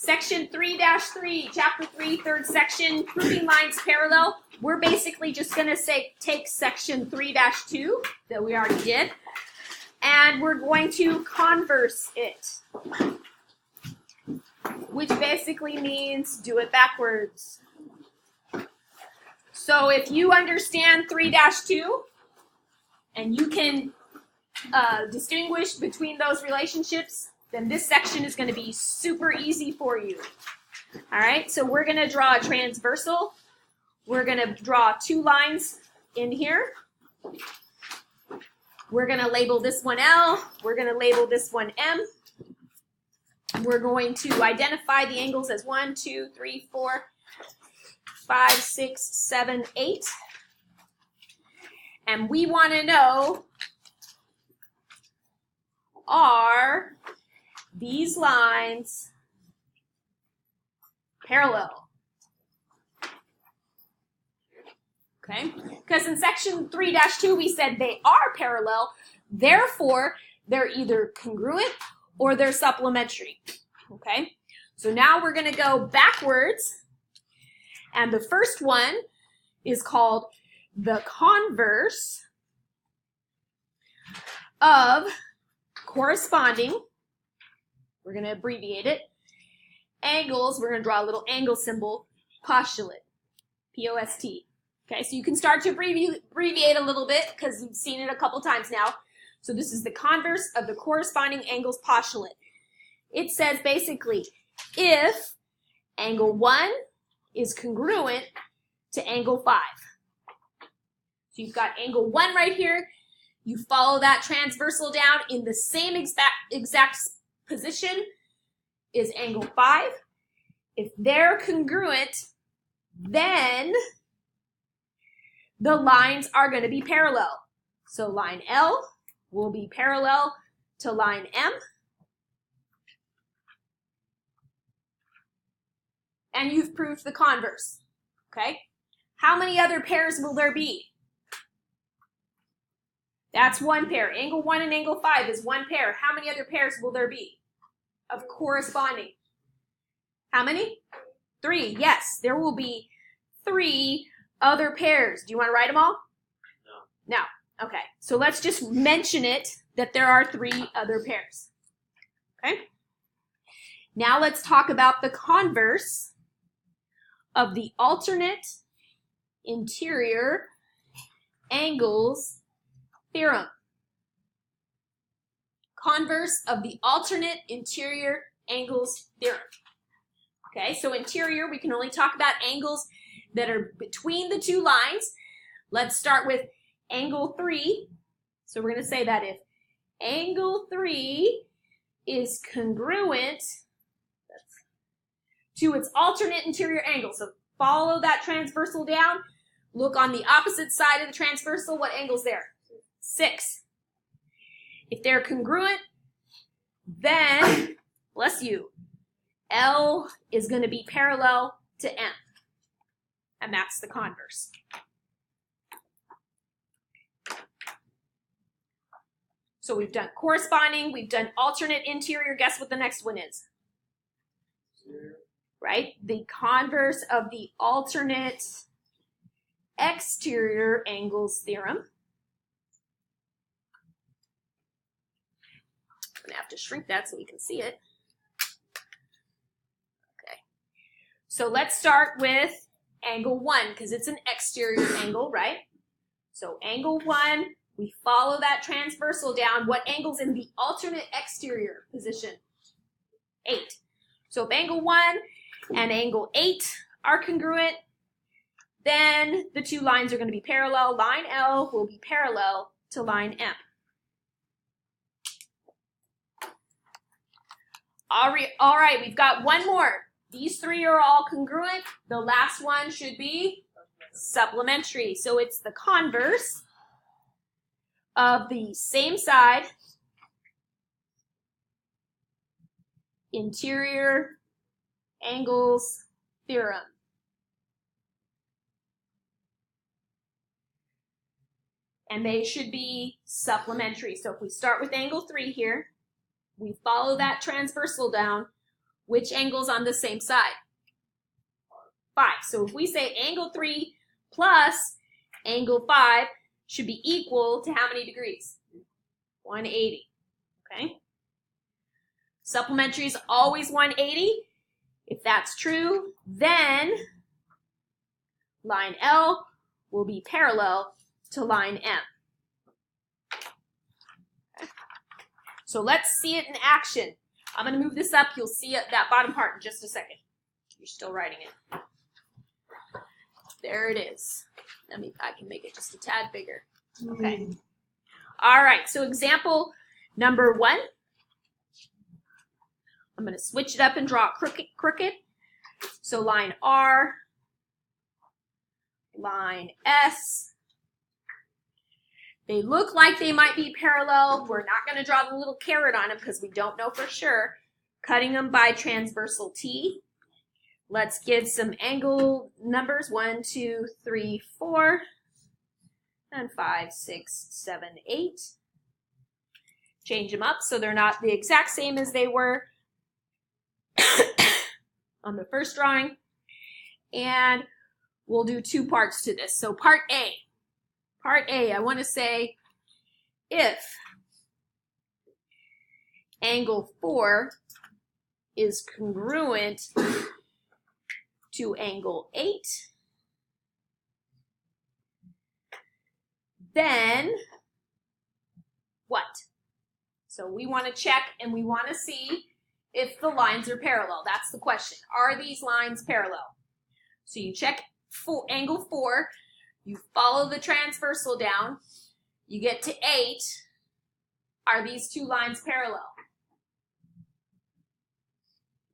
Section 3-3, Chapter 3, third section, proving lines parallel. We're basically just going to take Section 3-2 that we already did, and we're going to converse it, which basically means do it backwards. So if you understand 3-2, and you can distinguish between those relationships, then this section is going to be super easy for you. All right, so we're going to draw a transversal. We're going to draw two lines in here. We're going to label this one L. We're going to label this one M. We're going to identify the angles as 1, 2, 3, 4, 5, 6, 7, 8. And we want to know, are these lines parallel? Okay, because in section 3-2 we said they are parallel, therefore they're either congruent or they're supplementary. Okay, so now we're going to go backwards, and the first one is called the converse of corresponding. We're going to abbreviate it. Angles, we're going to draw a little angle symbol, postulate, P-O-S-T. Okay, so you can start to abbreviate a little bit because you've seen it a couple times now. So this is the converse of the corresponding angles postulate. It says basically, if angle 1 is congruent to angle 5. So you've got angle 1 right here. You follow that transversal down in the same exact position is angle 5. If they're congruent, then the lines are going to be parallel. So line L will be parallel to line M. And you've proved the converse. Okay? How many other pairs will there be? That's one pair. Angle 1 and angle 5 is one pair. How many other pairs will there be of corresponding? How many? 3. Yes, there will be 3 other pairs. Do you want to write them all? No. No. Okay. So let's just mention it that there are 3 other pairs. Okay? Now let's talk about the converse of the alternate interior angles theorem. Converse of the alternate interior angles theorem. Okay, so interior, we can only talk about angles that are between the two lines. Let's start with angle 3. So we're going to say that if angle 3 is congruent to its alternate interior angle. So follow that transversal down. Look on the opposite side of the transversal. What angle's there? 6. If they're congruent, then, bless you, L is going to be parallel to M. And that's the converse. So we've done corresponding, we've done alternate interior. Guess what the next one is? Right? The converse of the alternate exterior angles theorem. I'm going to have to shrink that so we can see it. Okay. So let's start with angle 1 because it's an exterior angle, right? So angle 1, we follow that transversal down. What angle's in the alternate exterior position? 8. So if angle 1 and angle 8 are congruent, then the two lines are going to be parallel. Line L will be parallel to line M. All right, we've got one more. These 3 are all congruent. The last one should be supplementary. So it's the converse of the same side interior angles theorem. And they should be supplementary. So if we start with angle 3 here, we follow that transversal down. Which angle's on the same side? 5. So if we say angle 3 plus angle 5 should be equal to how many degrees? 180. Okay? Supplementary is always 180. If that's true, then line L will be parallel to line M. Okay. So let's see it in action. I'm going to move this up. You'll see it, that bottom part in just a second. You're still writing it. There it is. I can make it just a tad bigger. Okay. All right. So example number 1. I'm going to switch it up and draw it crooked. So line R, line S. They look like they might be parallel. We're not going to draw the little caret on them because we don't know for sure. Cutting them by transversal T. Let's give some angle numbers. 1, 2, 3, 4, and 5, 6, 7, 8. Change them up so they're not the exact same as they were on the first drawing. And we'll do 2 parts to this. So part A. Part A, I want to say if angle 4 is congruent to angle 8, then what? So we want to check and we want to see if the lines are parallel. That's the question. Are these lines parallel? So you check angle 4, you follow the transversal down, you get to 8. Are these 2 lines parallel?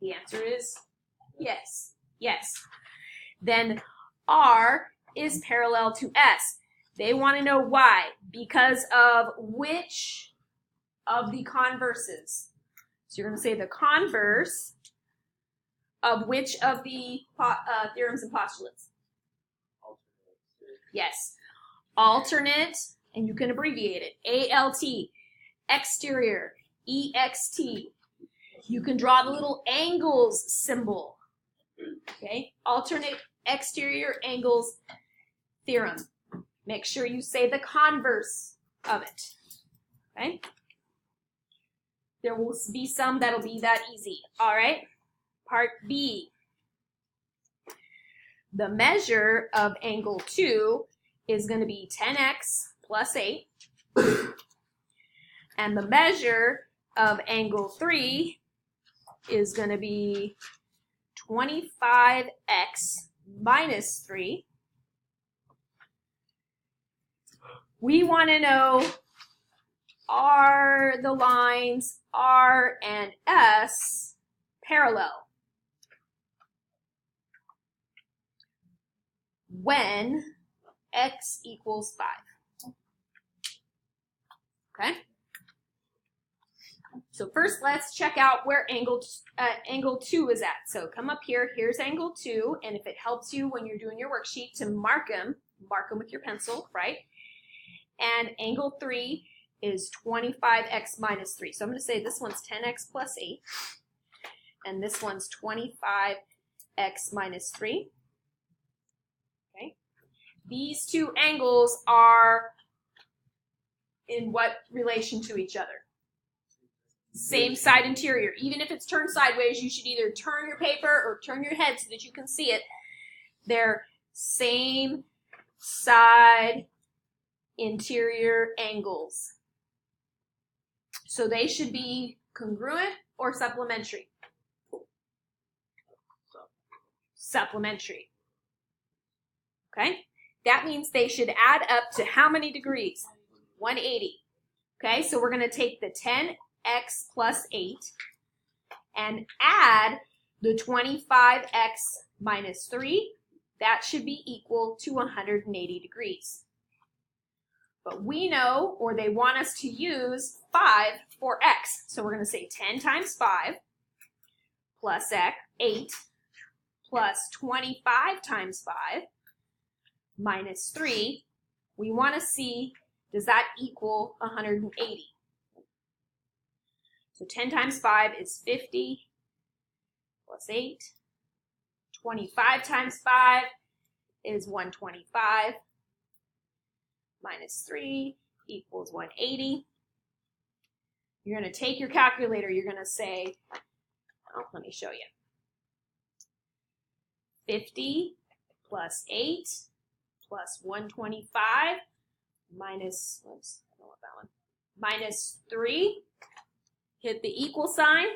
The answer is yes. Yes. Then R is parallel to S. They want to know why. Because of which of the converses? So you're going to say the converse of which of the theorems and postulates? Yes. Alternate, and you can abbreviate it. ALT, exterior, EXT. You can draw the little angles symbol. Okay? Alternate exterior angles theorem. Make sure you say the converse of it. Okay? There will be some that'll be that easy. All right? Part B. The measure of angle 2 is going to be 10x plus 8. And the measure of angle 3 is going to be 25x minus 3. We want to know, are the lines R and S parallel? When x equals 5. Okay? So first let's check out where angle 2 is at. So come up here, here's angle 2, and if it helps you when you're doing your worksheet to mark them with your pencil, right? And angle 3 is 25x minus 3. So I'm going to say this one's 10x plus 8, and this one's 25x minus 3. Okay? These 2 angles are in what relation to each other? Same side interior. Even if it's turned sideways, you should either turn your paper or turn your head so that you can see it. They're same side interior angles. So they should be congruent or supplementary? Supplementary. Okay? That means they should add up to how many degrees? 180. Okay, so we're going to take the 10x plus 8 and add the 25x minus 3. That should be equal to 180 degrees. But we know, or they want us to use 5 for x. So we're going to say 10 times 5 plus 8 plus 25 times 5 minus 3. We want to see, does that equal 180? So 10 times 5 is 50. plus 8. 25 times 5 is 125. Minus 3 equals 180. You're going to take your calculator. You're going to say, oh, let me show you. 50 plus 8 plus 125 minus, oops, I don't want that one, minus 3. Hit the equal sign.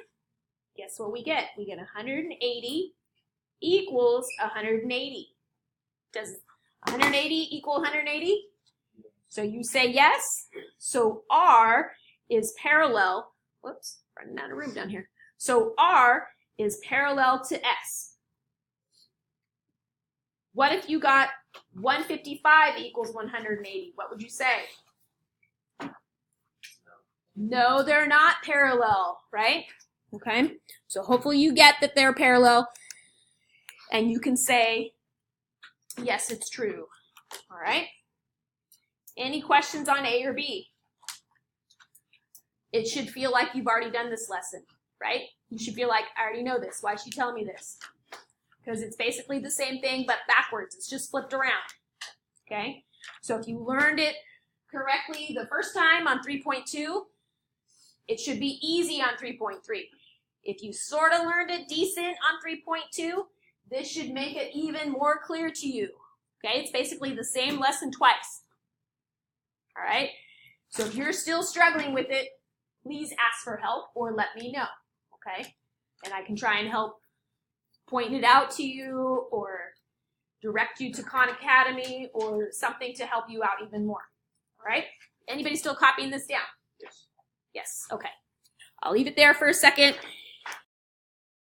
Guess what we get? We get 180 equals 180. Does 180 equal 180? So you say yes. So R is parallel. Whoops, running out of room down here. So R is parallel to S. What if you got 155 equals 180? What would you say? No, they're not parallel, right? Okay, so hopefully you get that they're parallel, and you can say, yes, it's true. All right? Any questions on A or B? It should feel like you've already done this lesson, right? You should feel like, I already know this. Why is she telling me this? Because it's basically the same thing, but backwards. It's just flipped around, okay? So if you learned it correctly the first time on 3.2, it should be easy on 3.3. If you sort of learned it decent on 3.2, this should make it even more clear to you, okay? It's basically the same lesson twice, all right? So if you're still struggling with it, please ask for help or let me know, okay? And I can try and help point it out to you or direct you to Khan Academy or something to help you out even more, all right? Anybody still copying this down? Yes. Yes, okay. I'll leave it there for a second.